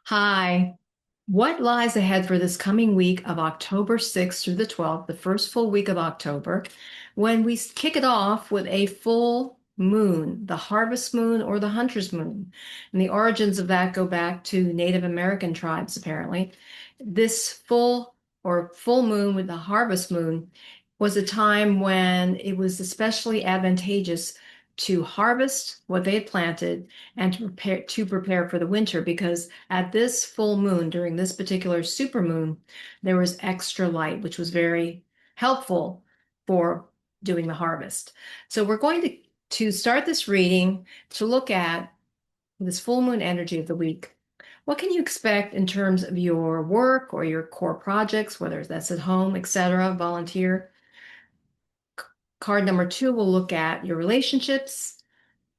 Hi. What lies ahead for this coming week of October 6th through the 12th, the first full week of October, when we kick it off with a full moon, the harvest moon or the hunter's moon? And the origins of that go back to Native American tribes, apparently. This full moon with the harvest moon was a time when it was especially advantageous to harvest what they had planted and to prepare for the winter, because at this full moon, during this particular supermoon, there was extra light, which was very helpful for doing the harvest. So we're going to start this reading to look at this full moon energy of the week. What can you expect in terms of your work or your core projects, whether that's at home, etc., volunteer? Card number 2 will look at your relationships.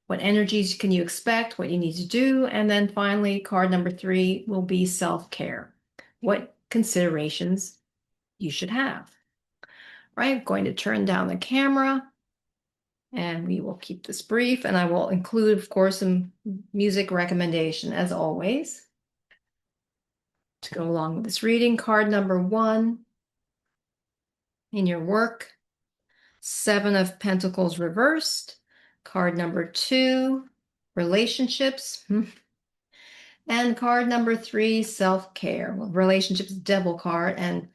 What energies can you expect, what you need to do, and then finally, card number 3 will be self-care. What considerations you should have. Right, I'm going to turn down the camera and we will keep this brief, and I will include, of course, some music recommendation as always to go along with this reading. Card number 1 in your work, 7 of Pentacles reversed. Card number 2, relationships. And card number 3, self-care. Well, relationships, devil card, and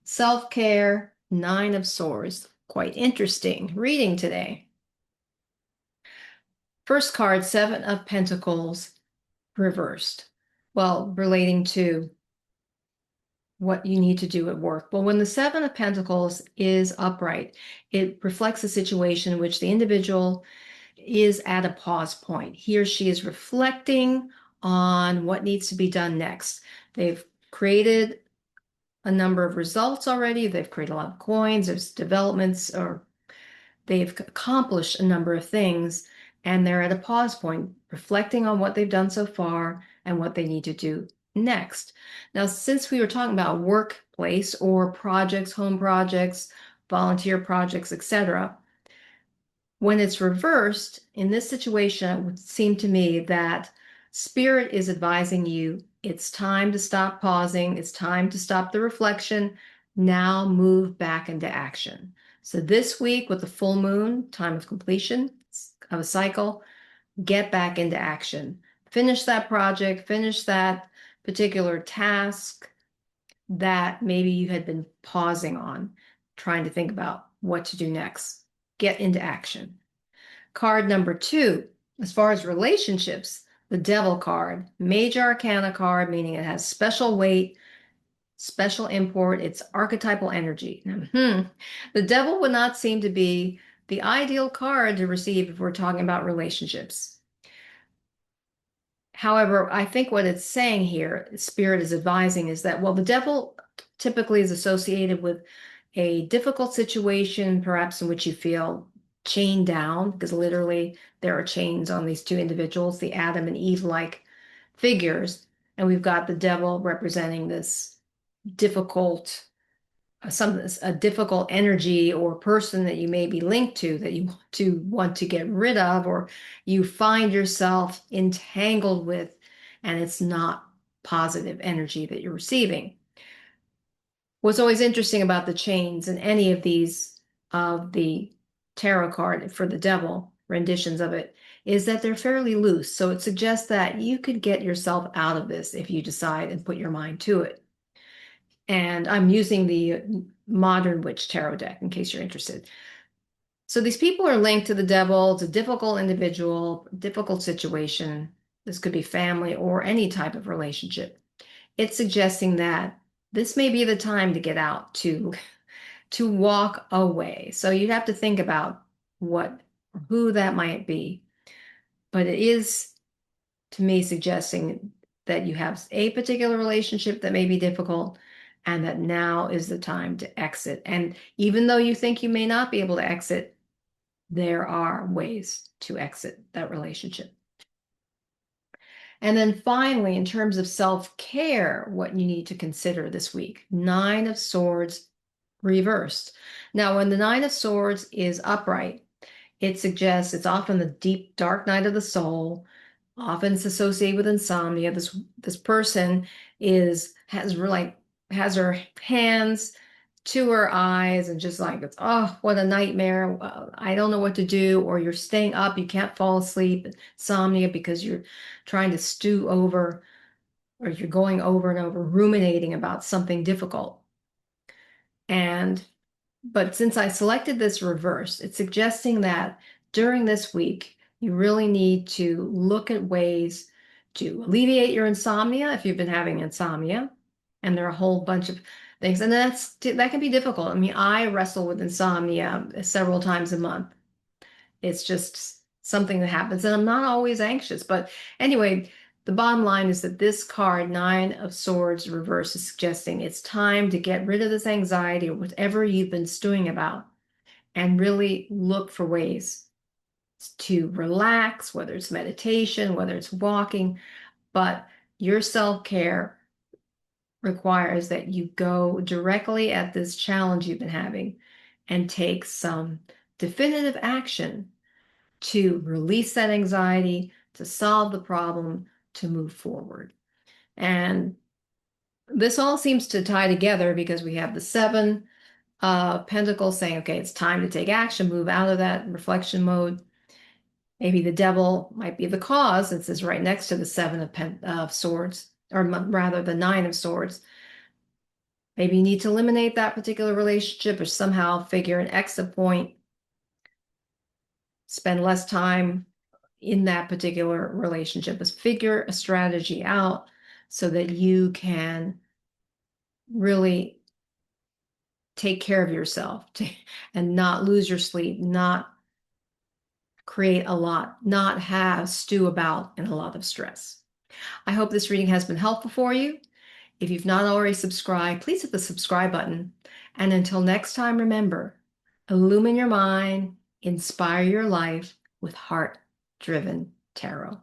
self-care, 9 of Swords. Quite interesting reading today. First card, 7 of Pentacles reversed. Well, relating to what you need to do at work. Well, when the 7 of Pentacles is upright, it reflects a situation in which the individual is at a pause point. He or she is reflecting on what needs to be done next. They've created a number of results already. They've created a lot of coins, there's developments, or they've accomplished a number of things, and they're at a pause point, reflecting on what they've done so far and what they need to do next. Now, since we were talking about workplace or projects, home projects, volunteer projects, etc., when it's reversed, in this situation, it would seem to me that Spirit is advising you it's time to stop pausing, it's time to stop the reflection, now move back into action. So this week with the full moon, time of completion of a cycle, get back into action. Finish that project, finish that particular task that maybe you had been pausing on, trying to think about what to do next. Get into action. Card number 2, as far as relationships, the Devil card, major arcana card, meaning it has special weight, special import, it's archetypal energy. The Devil would not seem to be the ideal card to receive if we're talking about relationships. However, I think what it's saying here, Spirit is advising, is that, well, the Devil typically is associated with a difficult situation, perhaps in which you feel chained down, because literally there are chains on these two individuals, the Adam and Eve-like figures, and we've got the devil representing this difficult, a difficult energy or person that you may be linked to, that you want to get rid of, or you find yourself entangled with, and it's not positive energy that you're receiving. What's always interesting about the chains in any of these of the tarot card for the devil renditions of it is that they're fairly loose. So it suggests that you could get yourself out of this if you decide and put your mind to it. And I'm using the Modern Witch Tarot deck in case you're interested. So these people are linked to the devil. It's a difficult individual, difficult situation. This could be family or any type of relationship. It's suggesting that this may be the time to get out, to walk away. So you'd have to think about who that might be. But it is, to me, suggesting that you have a particular relationship that may be difficult and that now is the time to exit. And even though you think you may not be able to exit, there are ways to exit that relationship. And then finally, in terms of self-care, what you need to consider this week, 9 of Swords reversed. Now, when the 9 of Swords is upright, it suggests it's often the deep, dark night of the soul. Often it's associated with insomnia. This person has her hands to her eyes and just like it's, oh, what a nightmare. I don't know what to do. Or you're staying up, you can't fall asleep, insomnia because you're trying to stew over, or you're going over and over ruminating about something difficult. But since I selected this reverse, it's suggesting that during this week, you really need to look at ways to alleviate your insomnia if you've been having insomnia. And there are a whole bunch of things. And that can be difficult. I mean, I wrestle with insomnia several times a month. It's just something that happens, and I'm not always anxious. But anyway, the bottom line is that this card, Nine of Swords reverse, is suggesting it's time to get rid of this anxiety or whatever you've been stewing about and really look for ways to relax, whether it's meditation, whether it's walking. But your self-care requires that you go directly at this challenge you've been having and take some definitive action to release that anxiety, to solve the problem, to move forward. And this all seems to tie together because we have the Seven of Pentacles saying, okay, it's time to take action, move out of that reflection mode. Maybe the devil might be the cause. This is right next to the Seven of Swords, or rather the Nine of Swords. Maybe you need to eliminate that particular relationship or somehow figure an exit point, spend less time in that particular relationship, is figure a strategy out so that you can really take care of yourself and not lose your sleep, not create a lot, not have stew about in a lot of stress. I hope this reading has been helpful for you. If you've not already subscribed, please hit the subscribe button. And until next time, remember, illumine your mind, inspire your life with heart-driven tarot.